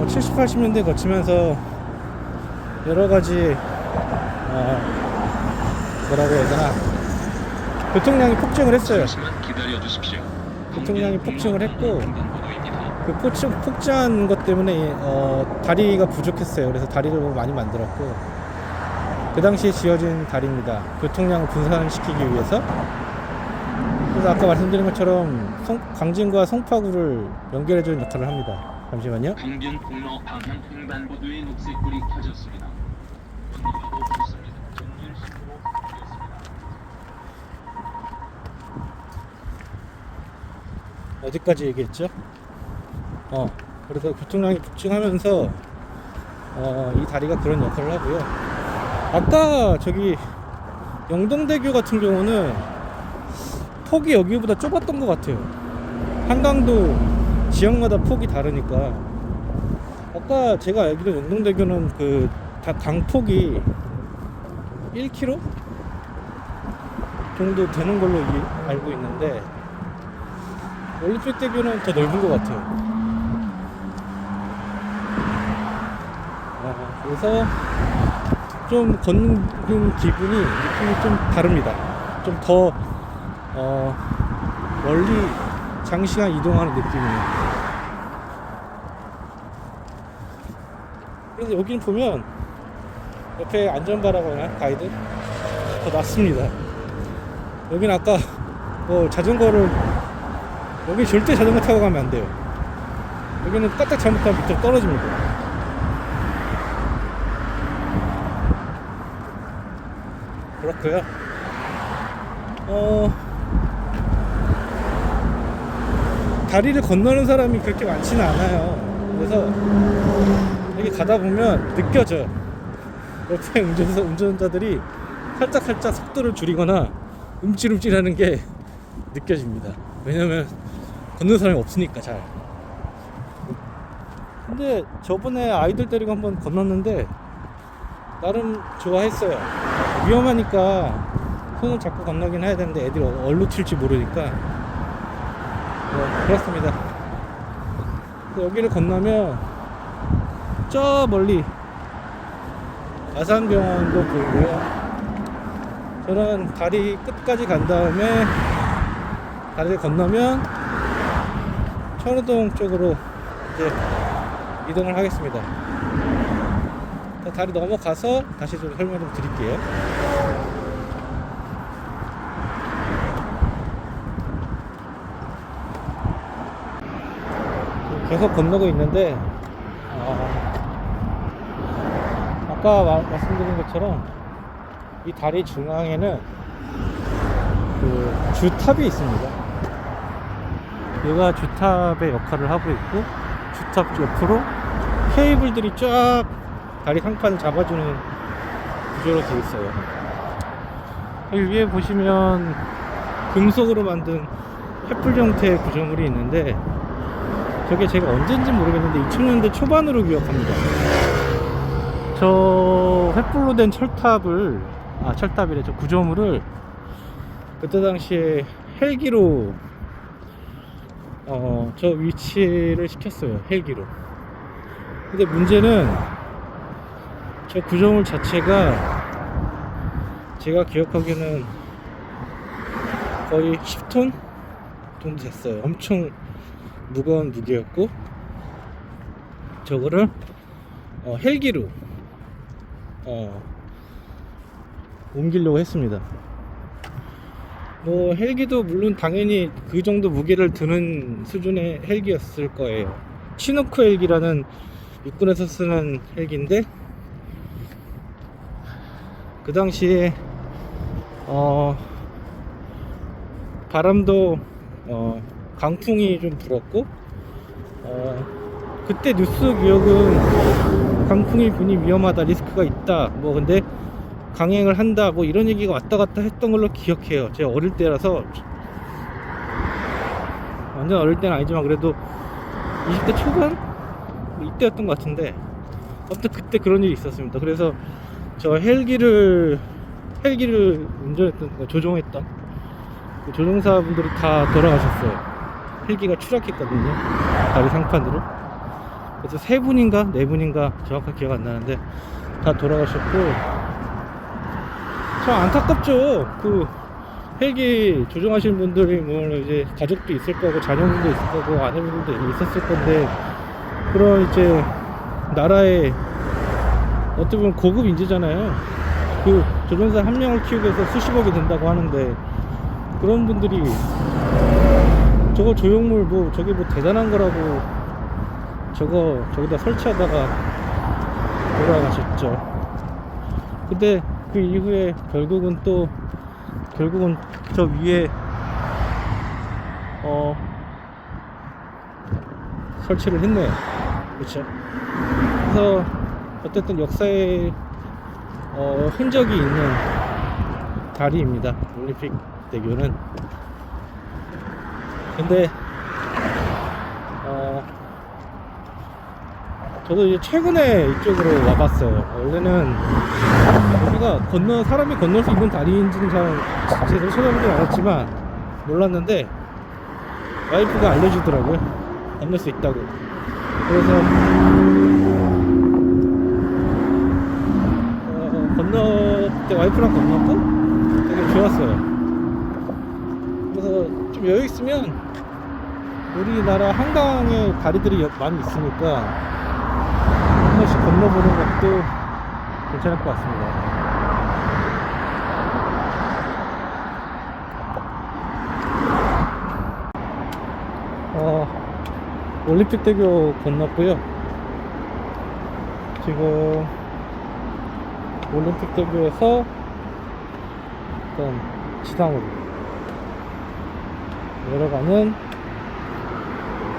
[SPEAKER 2] 70, 80년대 거치면서 여러가지 뭐라고 해야 되나, 교통량이 폭증을 했어요.
[SPEAKER 4] 잠시만 기다려 주십시오.
[SPEAKER 2] 교통량이 폭증을 했고, 그 폭증한 것 때문에 다리가 부족했어요. 그래서 다리를 많이 만들었고, 그 당시에 지어진 다리입니다. 교통량을 분산시키기 위해서. 그래서 아까 말씀드린 것처럼 광진과 송파구를 연결해주는 역할을 합니다. 잠시만요.
[SPEAKER 4] 강변 공로 방향 횡단보도에 녹색불이 켜졌습니다. 건너가고 있습니다. 정면 신호로 바뀌었습니다.
[SPEAKER 2] 어디까지 얘기했죠? 그래서 교통량이 폭증하면서 이 다리가 그런 역할을 하고요. 아까 저기 영동대교 같은 경우는 폭이 여기보다 좁았던 것 같아요. 한강도 지역마다 폭이 다르니까. 아까 제가 알기로 영동대교는 그 강폭이 1km 정도 되는 걸로 알고 있는데, 올림픽대교는 더 넓은 것 같아요. 그래서 좀 걷는 기분이, 느낌이 좀 다릅니다. 좀 더 멀리 장시간 이동하는 느낌이에요. 그래서 여기는 보면 옆에 안전바라고 하나, 가이드 더 낫습니다. 여기는 아까 자전거를, 여기 절대 자전거 타고 가면 안 돼요. 여기는 까딱 잘못하면 밑으로 떨어집니다. 그렇고요. 다리를 건너는 사람이 그렇게 많지는 않아요. 그래서 여기 가다 보면 느껴져. 옆에 운전자들이 살짝 속도를 줄이거나 움찔움찔하는 게 느껴집니다. 왜냐면 걷는 사람이 없으니까 잘. 근데 저번에 아이들 데리고 한번 건넜는데 나름 좋아했어요. 위험하니까 손을 잡고 건너긴 해야 되는데 애들이 얼로 튈지 모르니까 그렇습니다. 여기를 건너면 저 멀리 아산병원도 보이고요. 저는 다리 끝까지 간 다음에 다리를 건너면 천호동 쪽으로 이제 이동을 하겠습니다. 다리 넘어가서 다시 좀 설명 좀 드릴게요. 계속 건너고 있는데 아까 말씀드린 것처럼 이 다리 중앙에는 그 주탑이 있습니다. 얘가 주탑의 역할을 하고 있고, 주탑 옆으로 케이블들이 쫙 다리 상판을 잡아주는 구조로 되어 있어요. 여기 위에 보시면 금속으로 만든 횃불 형태의 구조물이 있는데, 저게 제가 언젠지 모르겠는데 2000년대 초반으로 기억합니다. 저 횃불로 된 철탑이래, 저 구조물을 그때 당시에 헬기로 저 위치를 시켰어요. 헬기로. 근데 문제는 저 구조물 자체가 제가 기억하기에는 거의 10톤 정도 됐어요. 엄청 무거운 무게였고, 저거를 헬기로 옮기려고 했습니다. 뭐 헬기도 물론 당연히 그 정도 무게를 드는 수준의 헬기였을 거예요. 치노크 헬기라는 육군에서 쓰는 헬기인데, 그 당시에 바람도 강풍이 좀 불었고 그때 뉴스 기억은 강풍이 부니 위험하다, 리스크가 있다, 뭐 근데 강행을 한다, 뭐 이런 얘기가 왔다 갔다 했던 걸로 기억해요. 제가 어릴 때라서, 완전 어릴 때는 아니지만 그래도 20대 초반? 뭐 이때였던 것 같은데, 아무튼 그때 그런 일이 있었습니다. 그래서 저 헬기를 운전했던, 조종했던 그 조종사분들이 다 돌아가셨어요. 헬기가 추락했거든요, 다리 상판으로. 그래서 3분인가 4분인가 정확하게 기억 안 나는데 다 돌아가셨고, 참 안타깝죠. 그 헬기 조종하시는 분들이 뭐 이제 가족도 있을 거고 자녀분도 있을 거고 아내분들도 있었을 건데, 그런 이제 나라의 어떻게 보면 고급 인재잖아요. 그 조종사 한 명을 키우기 위해서 수십억이 든다고 하는데, 그런 분들이 저거 조형물 뭐 저게 뭐 대단한 거라고 저기다 설치하다가 돌아가셨죠. 근데 그 이후에 결국은 저 위에 설치를 했네요. 그렇죠. 그래서 어쨌든 역사에 흔적이 있는 다리입니다, 올림픽 대교는. 근데 저도 이제 최근에 이쪽으로 와봤어요. 원래는 여기가 사람이 건널 수 있는 다리인지는 잘 제대로 찾아보진 않았지만 몰랐는데, 와이프가 알려주더라고요, 건널 수 있다고. 그래서 그때 와이프랑 건넜고 되게 좋았어요. 그래서 좀 여유 있으면 우리나라 한강에 다리들이 많이 있으니까 한 번씩 건너보는 것도 괜찮을 것 같습니다. 올림픽대교 건넜고요. 지금 올림픽대교에서 일단 지상으로 내려가는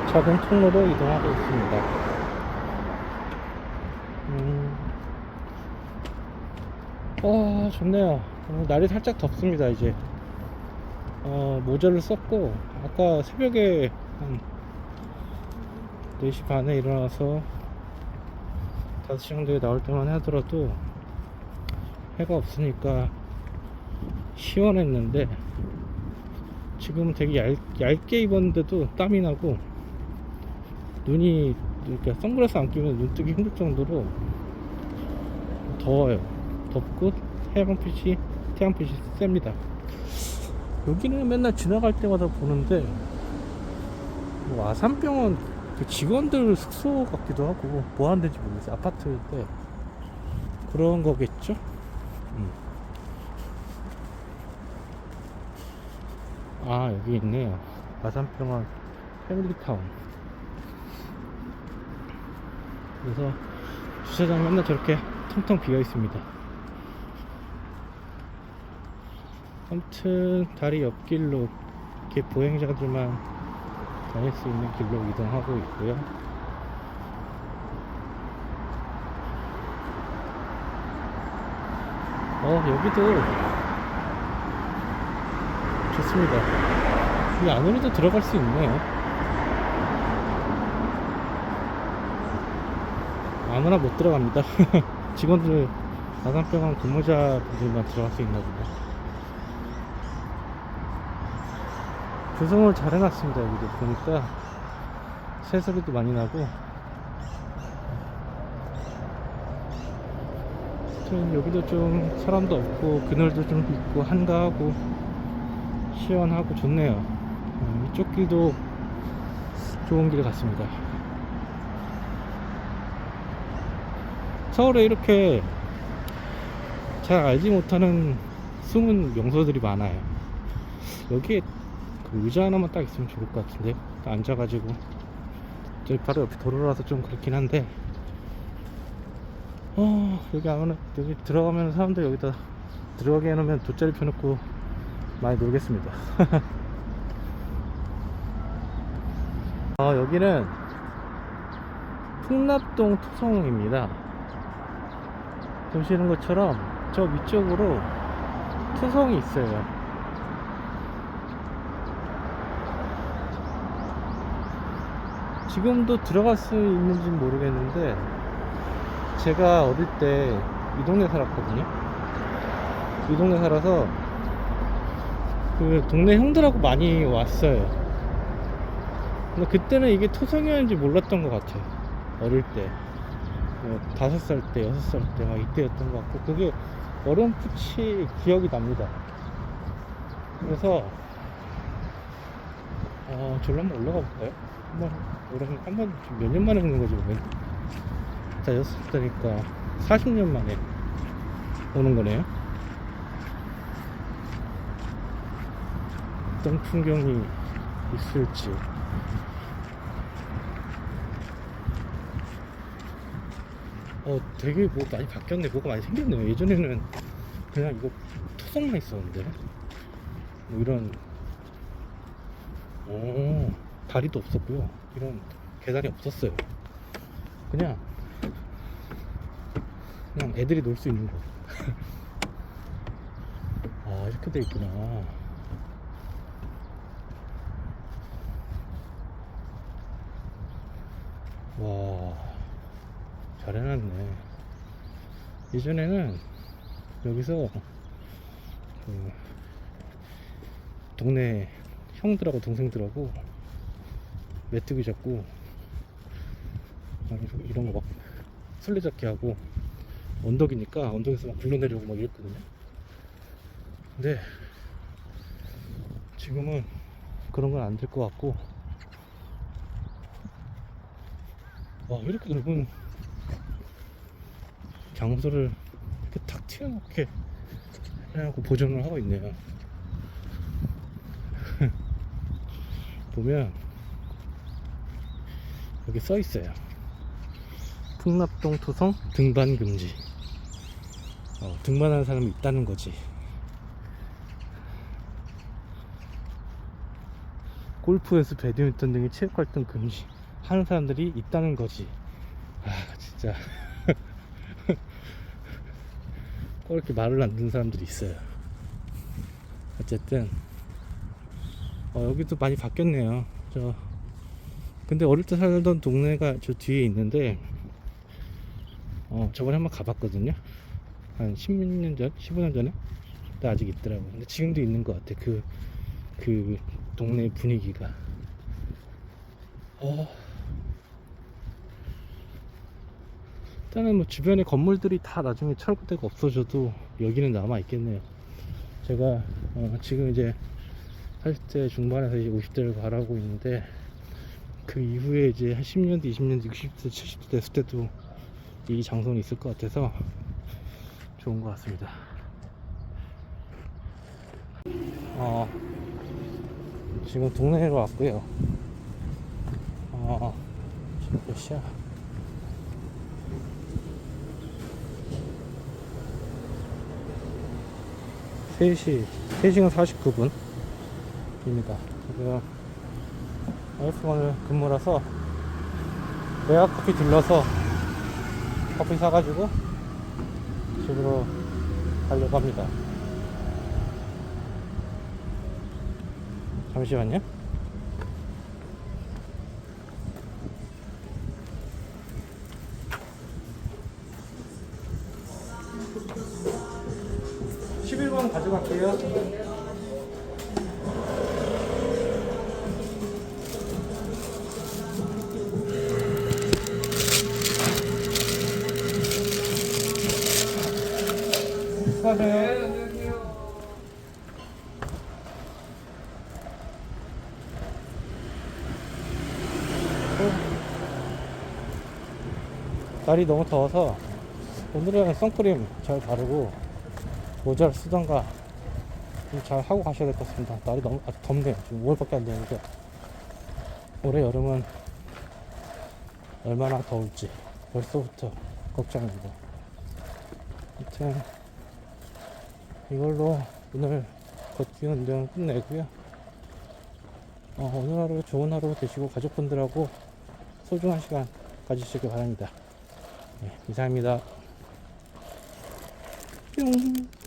[SPEAKER 2] 작은 통로로 이동하고 있습니다. 좋네요. 날이 살짝 덥습니다. 이제 모자를 썼고, 아까 새벽에 한 4시 반에 일어나서 5시 정도에 나올 때만 하더라도 해가 없으니까 시원했는데, 지금 되게 얇게 입었는데도 땀이 나고, 눈이 이렇게 선글라스 안 끼면 눈 뜨기 힘들 정도로 더워요. 덥고 태양빛이 셉니다. 여기는 맨날 지나갈 때마다 보는데, 뭐 아산병원 그 직원들 숙소 같기도 하고, 뭐 하는 데인지 모르겠어요. 아파트인데 그런 거겠죠? 여기 있네요. 아산병원 패밀리타운. 그래서 주차장 맨날 저렇게 텅텅 비어 있습니다. 아무튼 다리 옆길로 이렇게 보행자들만 다닐 수 있는 길로 이동하고 있고요. 여기도 좋습니다. 이 안으로도 들어갈 수 있네요. 아무나 못 들어갑니다. 직원들, 아산병원 근무자분들만 들어갈 수 있나 보다. 구성을 잘 해놨습니다. 여기도 보니까 새소리도 많이 나고. 여기도 좀 사람도 없고 그늘도 좀 있고 한가하고 시원하고 좋네요. 이쪽 길도 좋은 길 같습니다. 서울에 이렇게 잘 알지 못하는 숨은 명소들이 많아요. 여기에 그 의자 하나만 딱 있으면 좋을 것 같은데, 딱 앉아가지고. 저기 바로 옆에 도로라서 좀 그렇긴 한데, 여기 들어가면 사람들 여기다 들어가게 해놓으면 돗자리 펴놓고 많이 놀겠습니다. 여기는 풍납동 토성입니다. 보시는 것처럼 저 위쪽으로 토성이 있어요. 지금도 들어갈 수 있는지 모르겠는데 제가 어릴 때 이 동네 살았거든요. 이 동네 살아서 그 동네 형들하고 많이 왔어요. 근데 그때는 이게 토성이었는지 몰랐던 것 같아요. 어릴 때 5살 때 6살 때 막 이때였던 것 같고 그게 어렴풋이 기억이 납니다. 그래서 저로 한번 올라가 볼까요? 한번 몇 년 만에 오는 거지 보면 다 6살때니까 40년 만에 오는 거네요. 어떤 풍경이 있을지. 되게 뭐 많이 바뀌었네. 뭐가 많이 생겼네요. 예전에는 그냥 이거 토성만 있었는데 뭐 이런 다리도 없었고요. 이런 계단이 없었어요. 그냥 애들이 놀 수 있는 곳. 이렇게 돼 있구나. 와, 잘 해놨네. 예전에는 여기서 그 동네 형들하고 동생들하고 메뚜기 잡고 이런 거 막 술래잡기 하고 언덕이니까 언덕에서 막 굴러내려고 막 이랬거든요. 근데 지금은 그런 건 안 될 것 같고, 와, 이렇게 넓은 장소를 이렇게 탁 튀어놓게 해놓고 보존을 하고 있네요. 보면 여기 써 있어요. 풍납동 토성 등반 금지. 등반하는 사람이 있다는 거지. 골프 연습, 배드민턴 등의 체육활동 금지 하는 사람들이 있다는 거지. 진짜 꼭 이렇게 말을 안 듣는 사람들이 있어요. 어쨌든 여기도 많이 바뀌었네요. 근데 어릴 때 살던 동네가 저 뒤에 있는데 저번에 한번 가봤거든요. 한 10년 전, 15년 전에. 근데 아직 있더라고. 근데 지금도 있는 것 같아. 그 동네 분위기가. 일단은 뭐 주변에 건물들이 다 나중에 철거되고 없어져도 여기는 남아 있겠네요. 제가 지금 이제 40대 중반에서 이제 50대를 바라고 있는데, 그 이후에 이제 한 10년 뒤, 20년 뒤, 60대, 70대 됐을 때도 이 장소는 있을 것 같아서 좋은 것 같습니다. 지금 동네로 왔고요. 지금 몇 시야? (3시) 3시간 49분입니다. 지금 오늘 근무라서 메가커피 들러서 커피 사가지고 집으로 가려고 합니다. 잠시만요. (11번) 가져갈게요. 수고하세요. 날이 너무 더워서 오늘은 선크림 잘 바르고 모자를 쓰던가 잘 하고 가셔야 될 것 같습니다. 날이 너무 덥네요. 지금 5월밖에 안 되는데 올해 여름은 얼마나 더울지 벌써부터 걱정입니다. 아무튼 이걸로 오늘 걷기 운동 끝내고요. 오늘 하루 좋은 하루 되시고 가족분들하고 소중한 시간 가지시기 바랍니다. 네, 이상입니다. 뿅.